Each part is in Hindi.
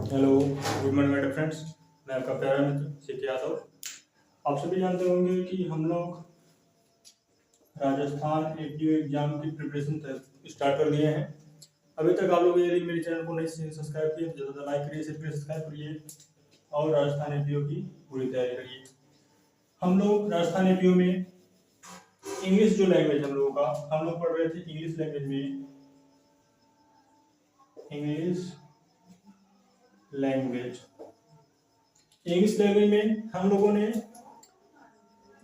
Hello, good morning my dear friends. मैं आपका प्यारा मित्र सीके यादव। आप सभी जानते होंगे कि हम लोग राजस्थान एपीओ एग्जाम की प्रिपरेशन स्टार्ट कर दिए हैं। अभी तक आप लोग यदि मेरे चैनल को नहीं सब्सक्राइब किए तो ज़्यादा लाइक करिए, शेयर करिए, सब्सक्राइब करिए और राजस्थान एपीओ की पूरी तैयारी करिए। हम लोग राजस्थान एपीओ में इंग्लिश जो लैंग्वेज हम लोगों का हम लोग पढ़ रहे थे इंग्लिश लैंग्वेज में। इंग्लिश लैंग्वेज इंग्लिश लैंग्वेज में हम लोगों ने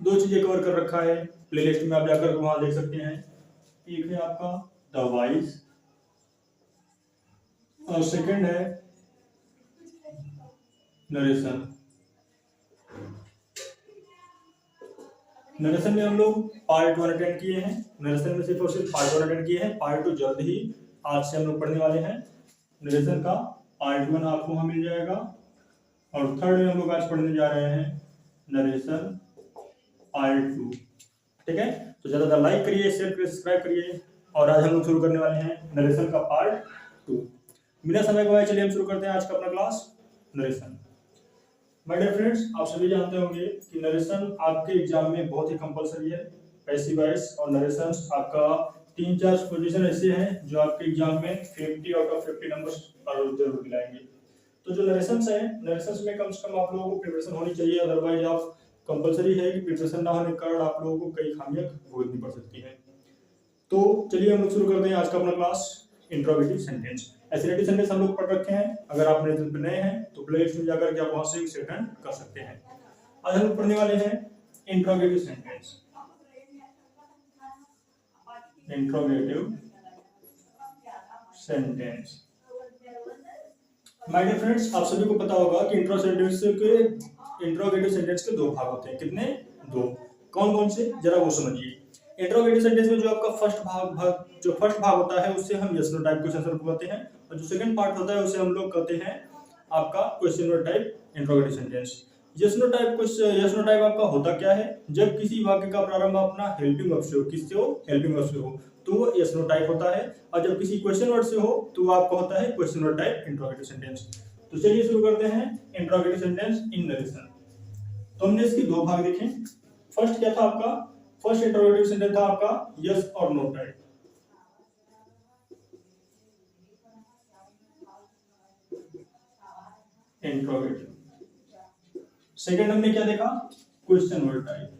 दो चीजें कवर कर रखा है। प्लेलिस्ट में आप जाकर वहां देख सकते हैं। एक है आपका द वॉइस और सेकंड है नरेशन। नरेशन में हम लोग पार्ट 1 अटेंड किए हैं। नरेशन में सिर्फ और सिर्फ पार्ट 1 अटेंड किए हैं। पार्ट 2 जल्द ही आज से हम लोग पढ़ने वाले हैं। नरेशन का पार्ट 1 आपको वहां मिल जाएगा और थर्ड में हम लोग आज पढ़ने जा रहे हैं नरेशन पार्ट 2। ठीक है, तो ज्यादा लाइक करिए, शेयर करिए, सब्सक्राइब करिए और आज हम लोग शुरू करने वाले हैं नरेशन का पार्ट 2। बिना समय गवाए चलिए हम शुरू करते हैं आज का अपना class narration. My dear friends, आप सभी जानते होंगे कि नरेशन आपके एग्जाम में बहुत ही कंपलसरी है। पैसिव वॉइस और नरेशन आपका 3-4 पोजीशन ऐसे हैं जो आपके एग्जाम में 50 आउट ऑफ 50 नंबर्स जरूर दिलाएंगे। तो जो नरेशंस है, नरेशंस में कम से कम आप लोगों को प्रिपरेशन होनी चाहिए, अदरवाइज आप कंपलसरी है कि प्रिपरेशन ना होने के कारण आप लोगों को कई खामियां भुगतनी पड़ सकती है। तो चलिए हम लोग शुरू करते हैं आज का अपना class interrogative sentence. Assertive sentence हम लोग पढ़ रखे हैं। अगर आप मेरे चैनल पर नए हैं तो प्लेलिस्ट में जाकर के आप वहां से इसे अटेंड कर सकते हैं। आज हम लोग पढ़ने वाले हैं interrogative sentence. Interrogative sentence. My dear friends, आप सभी को पता होगा कि इंट्रोगेटिव सेंटेंस के दो भाग होते हैं। कितने? दो। कौन कौन से, जरा वो समझिए। इंट्रोगेटिव सेंटेंस में जो आपका फर्स्ट भाग होता है उससे हम yes no type question answer कहते हैं और जो सेकंड पार्ट होता है उसे हम लोग कहते हैं आपका question word type interrogative sentence. Yes no type आपका होता क्या है? जब किसी वाक्य का प्रारंभ अपना हेल्पिंग वर्ब से हो। किससे हो? हेल्पिंग वर्ब से हो तो वो यस नो टाइप होता है और जब किसी क्वेश्चन वर्ड से हो तो वो आपका होता है question word type interrogative sentence. तो चलिए शुरू करते हैं इंट्रोगेटिव सेंटेंस इन नरेशन। तो हमने इसके दो भाग देखे। फर्स्ट क्या था आपका? फर्स्ट इंट्रोगेटिव सेंटेंस था आपका यस और नो टाइप। इंट्रोगेटिव। सेकंड हमने क्या देखा? Question word type.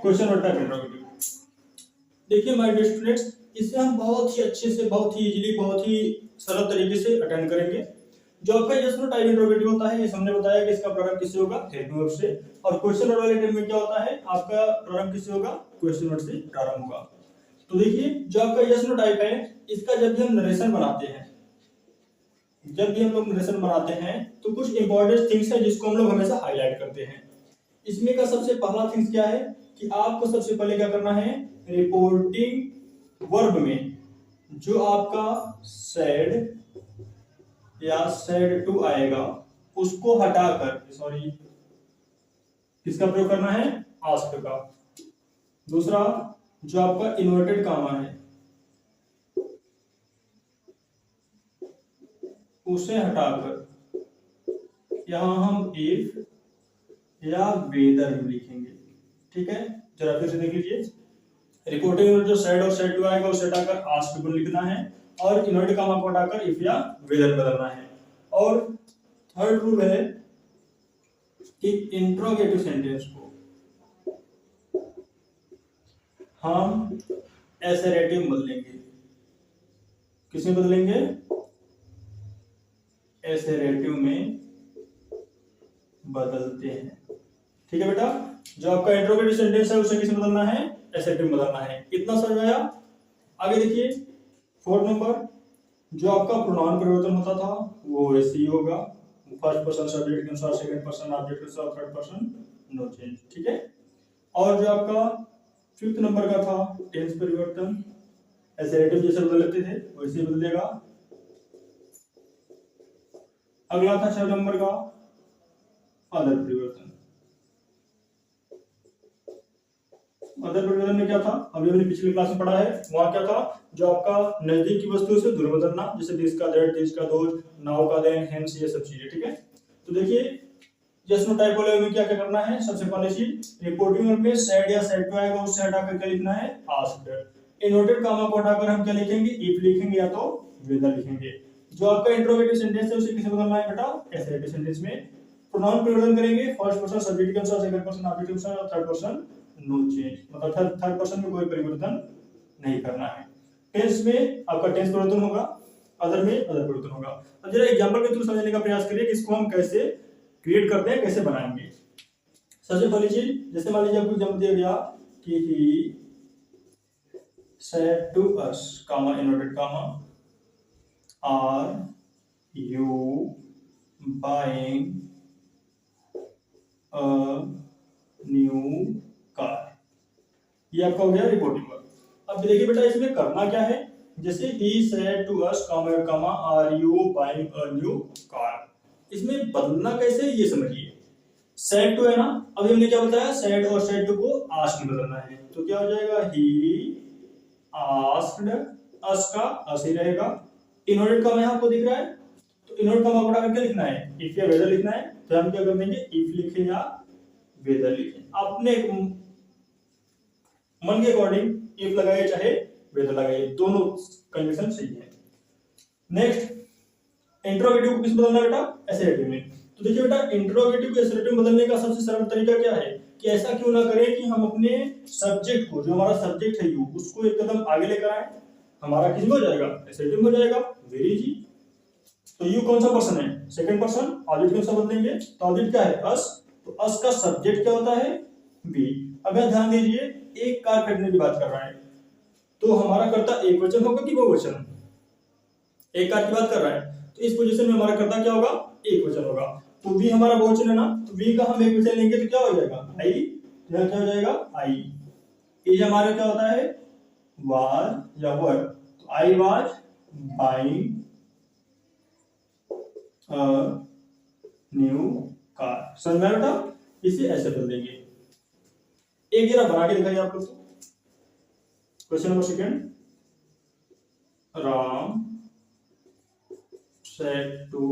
Question word type interrogative. देखिए माय डियर स्टूडेंट्स, इसे हम बहुत ही अच्छे से, बहुत ही इजीली, बहुत ही सरल तरीके से अटेंड करेंगे। जो आपका यस नो टाइप इंट्रोगेटिव होता है, ये हमने बताया कि इसका प्रारंभ किससे होगा? हेल्पिंग वर्ब से। और क्वेश्चन वर्ड वाले टाइप में क्या होता है? आपका प्रारंभ किससे होगा? क्वेश्चन वर्ड से प्रारंभ होगा। तो देखिए जो आपका यस नो टाइप है, इसका जब भी हम नरेशन बनाते हैं, तो कुछ इंपॉर्टेंट थिंग्स है जिसको हम लोग हमेशा हाईलाइट करते हैं। इसमें का सबसे पहला थिंग्स क्या है कि आपको सबसे पहले क्या करना है? रिपोर्टिंग वर्ब में जो आपका सैड या सैड टू आएगा उसको हटाकर, सॉरी, किसका प्रयोग करना है? आस्क का। दूसरा, जो आपका इन्वर्टेड कामा है उसे हटाकर यहां हम इफ या वेदर में लिखेंगे। ठीक है, जरा फिर से देख लीजिए। रिपोर्टिंग में जो सैड और सैड टू आएगा उसे हटाकर आस्क को लिखना है और इन्वर्टेड कामा को हटाकर इफ या वेदर बदलना है। और थर्ड रूल है कि इंट्रोगेटिव सेंटेंस को हम एसेरेटिव बदलेंगे। किसमें बदलेंगे? एसेरेटिव में बदलते हैं। ठीक है बेटा, जो आपका इंट्रोगेटिव सेंटेंस है उसे किसमें बदलना है? एसेरेटिव में बदलना है। इतना समझ में आया? आगे देखिए, फोर्थ नंबर, जो आपका प्रोनाउन परिवर्तन होता था वो वैसे ही होगा। फर्स्ट पर्सन सब्जेक्ट के अनुसार, सेकंड पर्सन ऑब्जेक्ट के अनुसार, थर्ड पर्सन नो चेंज। ठीक है, और जो आपका फिफ्थ नंबर का था टेंस परिवर्तन, एसेरेटिव जैसे बदल लेते थे वैसे ही बदलेगा। अगला था 6 नंबर का अदर परिवर्तन। अदर परिवर्तन में क्या था, अभी हमने पिछले क्लास में पढ़ा है, वहां क्या था, जो आपका नजदीक की वस्तु से दूर बदलना, जैसे दिस का दैट, दिस का दोज, नाउ का देन, हेंस, ये सब चीजें। ठीक है, तो देखिए यस नो टाइपोलॉजी में क्या क्या करना है। सबसे पहले चीज रिपोर्टिंग वर्ब में सेड या सेड टू आएगा, उससे हटा कर क्या लिखना है, आस्क्ड। इनवर्टेड कॉमा को हटाकर हम क्या लिखेंगे, इफ लिखेंगे या तो वेदर लिखेंगे। जो आपका इंट्रोगेटिव सेंटेंस है उसे किसे बदलना है बेटा, एसर्टिव सेंटेंस में। प्रोनाउन परिवर्तन करेंगे, फर्स्ट पर्सन सब्जेक्ट के अनुसार, सेकंड पर्सन ऑब्जेक्ट के अनुसार और थर्ड पर्सन नो चेंज, मतलब थर्ड पर्सन में कोई परिवर्तन नहीं करना है। टेंस में आपका टेंस परिवर्तन होगा, अदर में अदर परिवर्तन होगा। अब जरा एग्जांपल के थ्रू समझने का प्रयास करिए कि इसको हम कैसे क्रिएट करते हैं, कैसे बनाएंगे। सबसे पहली चीज, जैसे मान लीजिए आपको एग्जांपल दिया गया कि ही said to us, comma inverted comma, are you buying a new car? ये आपका हो गया रिपोर्टिंग वर्ब। अब देखिए बेटा इसमें करना क्या है, जैसे he said to us, comma, are you buying a new car, इसमें बदलना कैसे ये समझिए। said to है ना, अभी हमने क्या बताया, said और said to को asked में बदलना है, तो क्या हो जाएगा, he asked us का us ही रहेगा। इनवर्टेड कॉमा आपको दिख रहा है, तो इनवर्टेड कॉमा को हटाकर क्या लिखना है, इफ या वेदर लिखना है, तो हम क्या कर देंगे, इफ लिखें या वेदर लिखें, अपने मन के अकॉर्डिंग इफ लगाइए चाहे वेदर लगाइए, दोनों कंडीशन सही है। नेक्स्ट, इंट्रोगेटिव को किस बदलना है बेटा, एसर्टिव में। तो देखिए बेटा इंट्रोगेटिव को एसर्टिव में बदलने का सबसे सरल तरीका क्या है कि ऐसा क्यों ना करें कि हम अपने सब्जेक्ट को, जो हमारा सब्जेक्ट है यू, उसको एक कदम आगे लेकर आए, हमारा किस में हो जाएगा, एसर्टिव हो जाएगा, वेरी इजी। तो यू कौन सा पर्सन है, सेकंड पर्सन, ऑब्जेक्ट कौन सा बदलेंगे, तो ऑब्जेक्ट क्या है, अस, तो अस का सब्जेक्ट क्या होता है, वी। अगर ध्यान दीजिए एक कार खरीदने की बात कर रहा है, तो हमारा कर्ता एक वचन होगा कि बहुवचन, एक कार की बात कर रहा है, तो इस पोजीशन में हमारा कर्ता क्या होगा, एक वचन होगा। तो वी हमारा बहुवचन है ना, तो वी का हम एक वचन लेंगे तो क्या हो जाएगा, आई, तो यहाँ क्या हो जाएगा, आई। इज हमारा क्या होता है, वाज या वर, तो I was buying a new car. समझ में आया बेटा, इसे ऐसे बदल देंगे। एक जरा बना के दिखाइए आप लोग। Question number second, Ram said to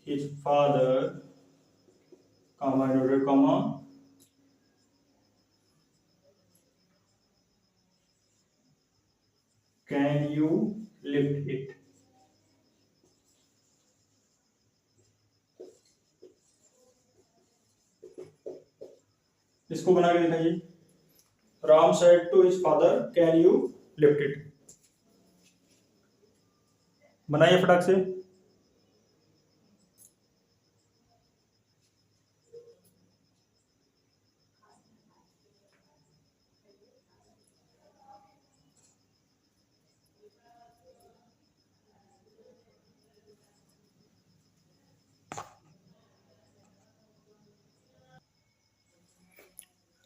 his father, comma inverted comma, can you lift it? इसको बना के दिखाइए। Ram said to his father, can you lift it? बनाइए फटाक से।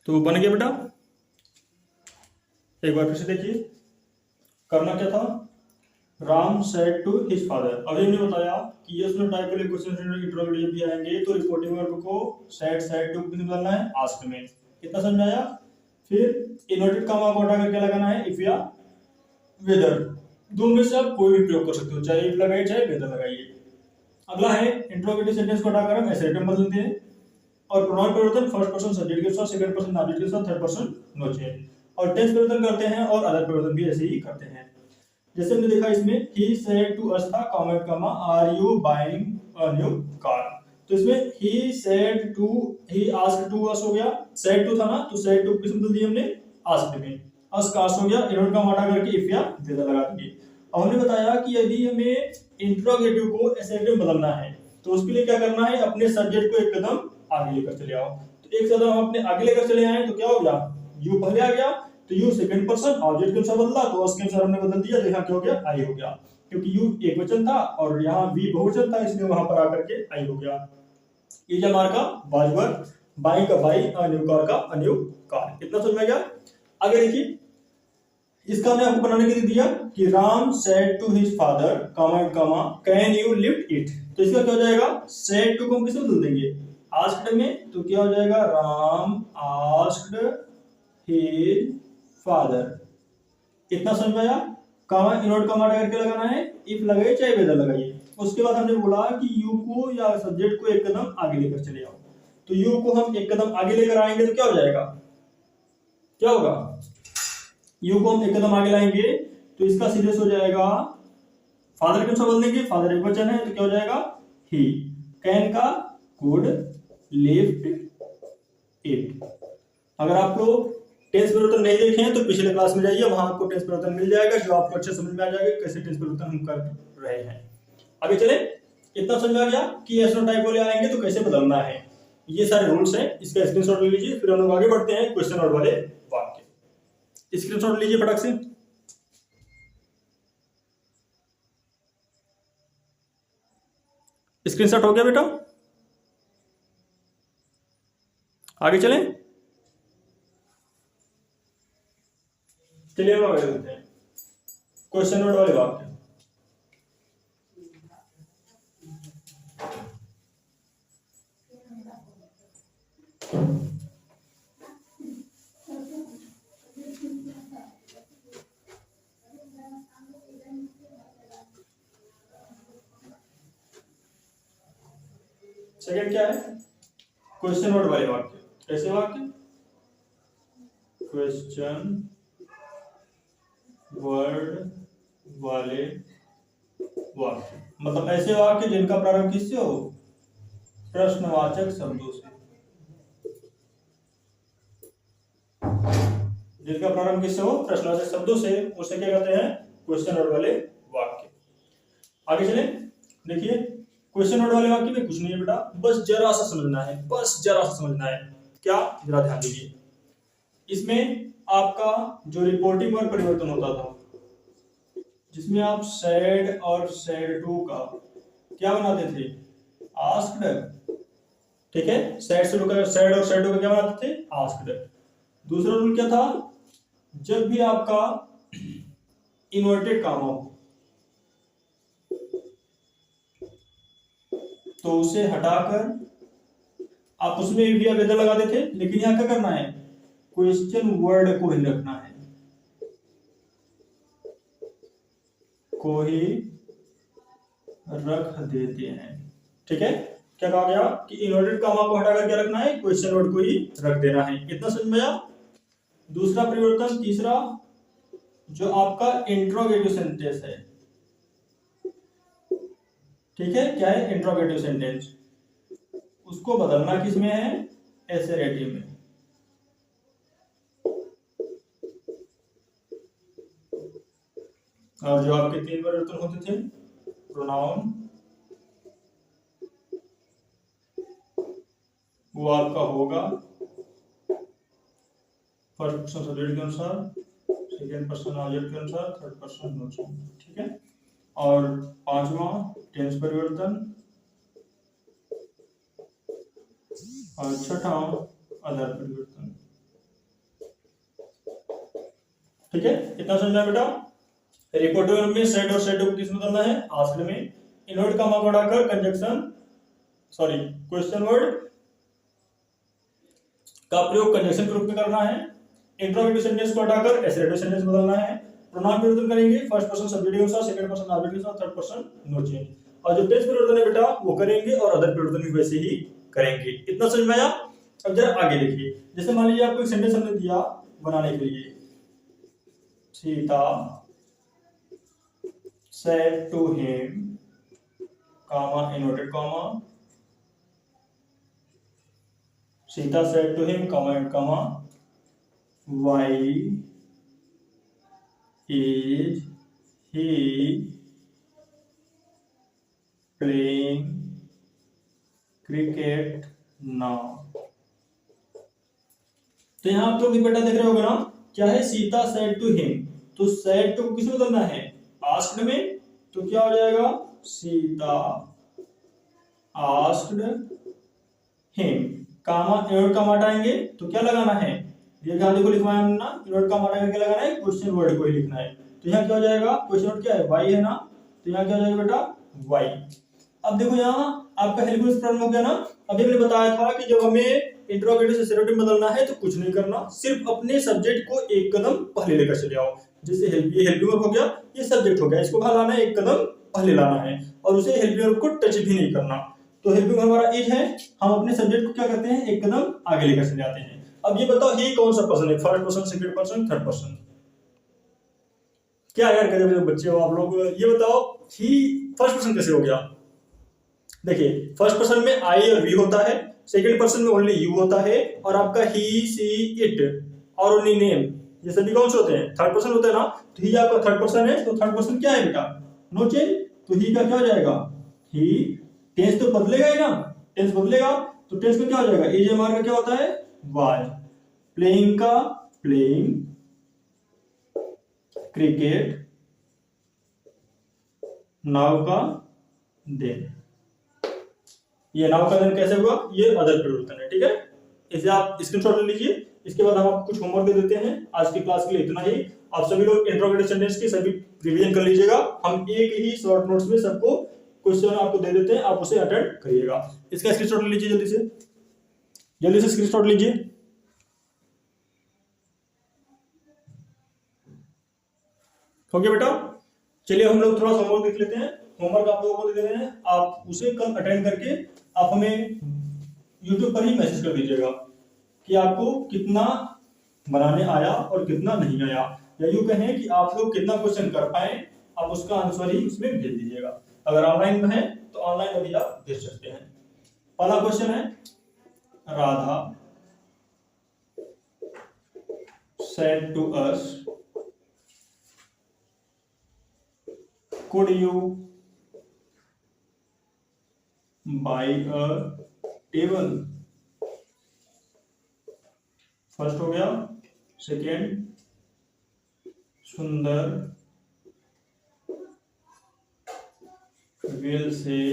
तो बन गया बेटा, एक बार फिर से देखिए करना क्या था, Ram said to his father. अभी हमने बताया कि यस नो टाइप वाले क्वेश्चन इंट्रोगेटिव भी आएंगे तो रिपोर्टिंग वर्ब को सेड टू किस में बदलना है, आस्क्ड में। कितना समझाया। फिर इन्वर्टेड कॉमा को हटाकर क्या लगाना है, इफ या वेदर, दोनों में से आप कोई भी प्रयोग कर सकते हो, चाहे इफ लगाइए चाहे वेदर लगाइए। अगला है इंट्रोगेटिव सेंटेंस को हटाकर हम एसर्टिव में बदलते हैं, और प्रोनाउन परिवर्तन फर्स्ट पर्सन सब्जेक्ट के साथ, सेकंड पर्सन ऑब्जेक्ट के साथ, थर्ड पर्सन नो चेंज, और टेंस परिवर्तन करते हैं और अदर परिवर्तन भी ऐसे ही करते हैं। जैसे हमने देखा इसमें ही सेड टू अस था, comma comma, are you buying a new car, तो इसमें ही said to, he asked to us हो गया, सेड टू था ना, तो सेड टू किस में बदल दिया हमने, आस्क्ड में, अस का आस्क्ड हो गया, इन्वर्ट का हटा करके इफ या वेदर लगा दिए। और हमने बताया कि यदि हमें इंट्रोगेटिव को एसर्टिव में बदलना है तो उसके लिए क्या करना है, अपने सब्जेक्ट को एक कदम आगे लेकर चले आओ। तो एक कदम हम अपने आगे लेकर चले आए तो क्या हो गया, यू पहले आ गया, तो यू सेकंड पर्सन ऑब्जेक्ट के अनुसार बदला, तो उसके अनुसार हमने बदल दिया, तो यहाँ क्या हो गया, आई हो गया, क्योंकि यू एक वचन था और यहाँ वी बहुवचन था, इसलिए वहां पर आकर के आई हो गया। ये हमारा का बाजवर, बाई का बाई, न्यू कार का न्यू कार। कितना समझ में गया। आगे देखिए, इसका हमने आपको बनाने के लिए दिया कि Ram said to his father, comma comma, can you lift it, तो इसका क्या हो जाएगा, सेड टू को हम किसे बदल देंगे, आस्क्ड में, तो क्या हो जाएगा, राम आस्क्ड हिज फादर। इतना समझ में आया। कामा इनवर्ट कामा करके लगाना है, इफ लगाइए चाहे वेदर लगाइए। उसके बाद हमने बोला कि यू को या सब्जेक्ट को एक कदम आगे लेकर चले आओ। तो यू को हम एक कदम आगे लेकर आएंगे तो क्या हो जाएगा, क्या होगा, यू को हम एक कदम आगे लाएंगे तो इसका सीरियस हो जाएगा, फादर के अनुसार बोल देंगे, फादर एक वचन है तो क्या हो जाएगा ही। कैन का कुड लिफ्ट इट। अगर आपको टेंस परिवर्तन नहीं देखे हैं तो पिछले क्लास में जाइए, वहां आपको टेंस परिवर्तन मिल जाएगा जो आपको अच्छे समझ में आ जाएगा कैसे टेंस परिवर्तन हम कर रहे हैं। आगे चले। इतना समझ में आ गया कि एसनो टाइप वाले आएंगे तो कैसे बदलना है। ये सारे रूल्स हैं, इसका स्क्रीनशॉट ले लीजिए। फिर हम लोग आगे बढ़ते हैं क्वेश्चन वर्ड वाले वाक्य। स्क्रीनशॉट लीजिए फटाक से। स्क्रीनशॉट हो गया बेटा, आगे चलें। चलिए हम आगे बढ़ते हैं क्वेश्चन वर्ड वाले वाक्य। सेकंड क्या है, क्वेश्चन वर्ड वाले वाक्य। कैसे वाक्य, क्वेश्चन वर्ड वाले वाक्य, मतलब ऐसे वाक्य जिनका प्रारंभ किससे हो, प्रश्नवाचक शब्दों से। जिनका प्रारंभ किससे हो, प्रश्नवाचक शब्दों से, उसे क्या कहते हैं, क्वेश्चन वर्ड वाले वाक्य। आगे चले। देखिए क्वेश्चन वर्ड वाले वाक्य में कुछ नहीं है बेटा, बस जरा सा समझना है, बस जरा सा समझना है। क्या, जरा ध्यान दीजिए। इसमें आपका जो रिपोर्टिंग वर्ड परिवर्तन होता था, जिसमें आप सैड और सैड टू का क्या बनाते थे, आस्क्ड। ठीक है, सैड से का, सैड और सैड टू का क्या बनाते थे, आस्क्ड। दूसरा रूल क्या था, जब भी आपका इन्वर्टेड कामा हो तो उसे हटाकर आप उसमें भी वेदर लगाते थे, लेकिन यहां क्या करना है, क्वेश्चन वर्ड को ही रखना है, को ही रख देते हैं। ठीक है, क्या कहा गया कि इन्वर्टेड कामा को हटाकर क्या रखना है, क्वेश्चन वर्ड को ही रख देना है। इतना समझ में आया। दूसरा परिवर्तन, तीसरा, जो आपका इंट्रोगेटिव सेंटेंस है, ठीक है, क्या है, इंट्रोगेटिव सेंटेंस, उसको बदलना किसमें है, एसेरेटिव में। और जो आपके तीन परिवर्तन होते थे, प्रोनाउन, वो आपका होगा फर्स्ट पर्सन सब्जेक्ट के अनुसार, सेकेंड पर्सन ऑब्जेक्ट के अनुसार, थर्ड पर्सन नोट्स। ठीक है, और पांचवा टेंस परिवर्तन, और छठा अदर परिवर्तन। ठीक है, इतना समझना बेटा। रिपोर्टिंग में सेड और सेड को किस में बदलना है, आस्क्ड में। इन्वर्ट कामा को हटाकर कंजक्शन, सॉरी, क्वेश्चन वर्ड का प्रयोग कंजक्शन के रूप में करना है। इंट्रोगेटिव सेंटेंस को हटाकर एसरेटिव सेंटेंस बदलना है। प्रोनाउन परिवर्तन करेंगे, फर्स्ट पर्सन सब्जेक्ट के अनुसार, सेकंड पर्सन ऑब्जेक्ट के साथ, थर्ड पर्सन नो चेंज। और जो टेंस परिवर्तन है बेटा वो करेंगे, और अदर परिवर्तन भी वैसे ही करेंगे। इतना समझ में आया। अब जरा आगे देखिए, जैसे मान लीजिए आपको एक सेंटेंस हमने दिया बनाने के लिए, Sita said to him, comma, inverted comma, Sita said to him, comma and comma, why is he playing cricket now? तो यहाँ आप लोग बेटा देख रहे होगे ना, क्या है, सीता said to him, तो said to किस में बदलना है, आस्क्ड में। तो क्या हो जाएगा, सीता आस्क्ड हिम, कामा, इन्वर्ट कामा हटाएंगे तो क्या लगाना है, ये गांधी को लिखवाया हमने ना, इन्वर्ट कामा हटा करके लगाना है, क्वेश्चन वर्ड को ही लिखना है। तो यहाँ क्या हो जाएगा, क्वेश्चन वर्ड क्या है, वाई है ना, तो यहाँ क्या हो जाएगा बेटा, वाई। अब देखो यहाँ आपका हेलिक्स प्रारंभ हो गया ना। अभी हमने बताया था कि जब हमें इंट्रोगेटिव से सेरोगेटिव में बदलना है तो कुछ नहीं करना, सिर्फ अपने सब्जेक्ट को एक कदम पहले लेकर चले आओ। जैसे ये हेल्पिंग वर्ब हो गया, ये सब्जेक्ट हो गया, इसको कहाँ लाना है, एक कदम पहले लाना है और उसे हेल्पिंग वर्ब को टच भी नहीं करना। तो हेल्पिंग वर्ब हमारा इज है, हम अपने सब्जेक्ट को क्या करते हैं, एक कदम आगे लेकर चले जाते हैं। अब ये बताओ ही कौन सा पर्सन है, first person, second person, third person? क्या यार करें बच्चे हो आप लोग, ये बताओ ही फर्स्ट पर्सन कैसे हो गया? देखिए फर्स्ट पर्सन में आई और वी होता है, सेकंड पर्सन में ओनली यू होता है, और आपका ही सी इट और ओनली नेम ये सभी कौन से होते हैं, थर्ड पर्सन होते हैं ना। तो ही आपका थर्ड पर्सन है, तो थर्ड पर्सन क्या है बेटा, नो चेंज। तो ही का क्या हो जाएगा, ही, टेंस तो बदलेगा ही ना, टेंस बदलेगा तो टेंस का क्या हो जाएगा, एज एम आर का क्या होता है, वाज। प्लेइंग का प्लेइंग, क्रिकेट, नाव का देन। ये नाव का देन कैसे हुआ, ये अदर परिवर्तन है, ठीक है। इसे आप स्क्रीनशॉट ले लीजिए। इसके बाद हम आपको कुछ होमवर्क दे देते हैं। आज की क्लास के लिए इतना ही। आप सभी लोग इंट्रोगेटिव सेंटेंस की सभी रिवीजन कर लीजिएगा। हम एक ही शॉर्ट नोट्स में सबको क्वेश्चन आपको दे देते हैं, आप उसे अटेंड करिएगा। इसका स्क्रीनशॉट ले लीजिए, जल्दी से स्क्रीनशॉट लीजिए। हो गया बेटा, चलिए हम लोग थोड़ा सा होमवर्क देख लेते हैं। होमवर्क आप लोगों को दे रहे हैं, आप उसे कल अटेंड करके आप हमें YouTube पर ही मैसेज कर दीजिएगा कि आपको कितना बनाने आया और कितना नहीं आया, या यूं कहें कि आप लोग कितना क्वेश्चन कर पाए, आप उसका आंसर ही उसमें भेज दीजिएगा। अगर ऑनलाइन में है तो ऑनलाइन में भी आप भेज सकते हैं। पहला क्वेश्चन है, Radha said to us, could you buy a table? First हो गया। सेकेंड, सुंदर will say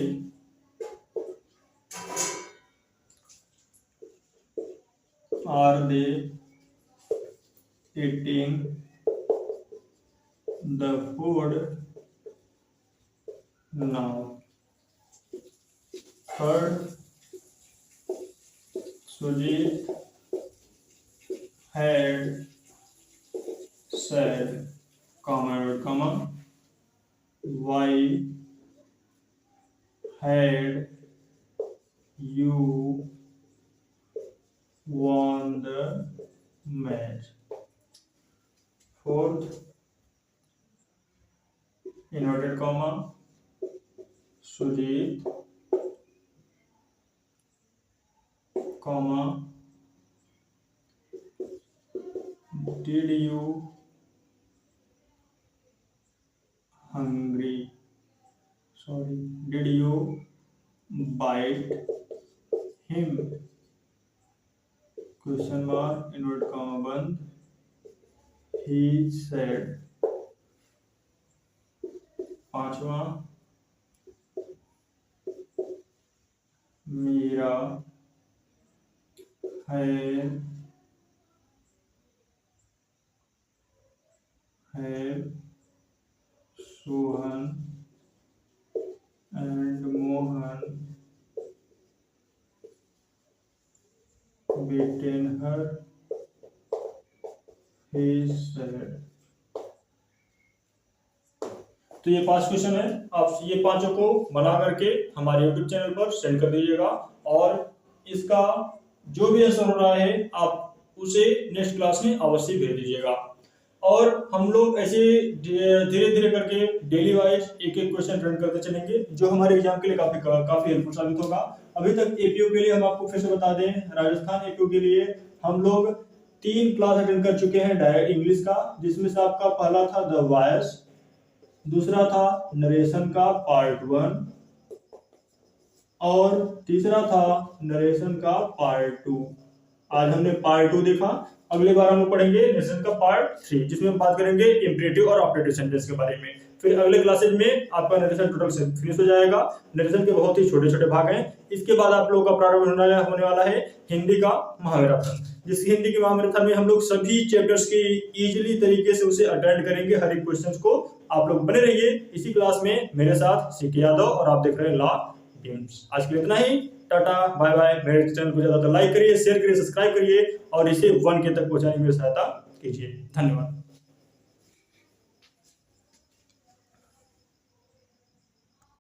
are they eating the food now? Third, Sujit had said, comma, why had you won the match? Fourth, inverted comma, Sujit, comma, did you did you bite him? Question mark, inverted comma बंद, he said. पांचवा, मीरा है Sohan and Mohan beaten her, he said. तो ये 5 क्वेश्चन है, आप ये पांचों को बना करके हमारे YouTube चैनल पर सेंड कर दीजिएगा, और इसका जो भी आंसर हो रहा है आप उसे नेक्स्ट क्लास में अवश्य भेज दीजिएगा। और हम लोग ऐसे धीरे धीरे करके डेली वाइज एक एक क्वेश्चन रन करते चलेंगे, जो हमारे एग्जाम के लिए काफी हेल्पफुल साबित होगा। अभी तक एपीओ के लिए हम आपको फिर से बता दें, राजस्थान एपीओ के लिए हम लोग 3 क्लास अटेंड कर चुके हैं डायरेक्ट इंग्लिश का, जिसमें से आपका पहला था द वॉयस, दूसरा था नरेशन का पार्ट 1, और तीसरा था नरेशन का पार्ट 2। आज हमने पार्ट 2 देखा। अगली बार हम लोग पढ़ेंगे नरेशन का पार्ट 3, जिसमें हम बात करेंगे इंपरेटिव और ऑब्जेक्टिव सेंटेंस के बारे में। फिर अगले क्लासेज में आपका नरेशन टोटल से फिनिश हो जाएगा। नरेशन के बहुत ही छोटे छोटे भाग हैं। इसके बाद आप लोगों का प्रारंभ होने वाला है हिंदी का महामैराथन, जिस हिंदी के महामैराथन में हम लोग सभी चैप्टर्स की इजीली तरीके से उसे अटेंड करेंगे। हर एक क्वेश्चन को आप लोग बने रहिए इसी क्लास में मेरे साथ, सीके यादव, और आप देख रहे हैं लॉ गेम्स। आज के लिए इतना ही। Tata bye bye. मेरे चैनल को ज़्यादा लाइक करिए, शेयर करिए, सब्सक्राइब करिए और इसे 1K तक पहुँचाने में मेरी सहायता कीजिए। धन्यवाद।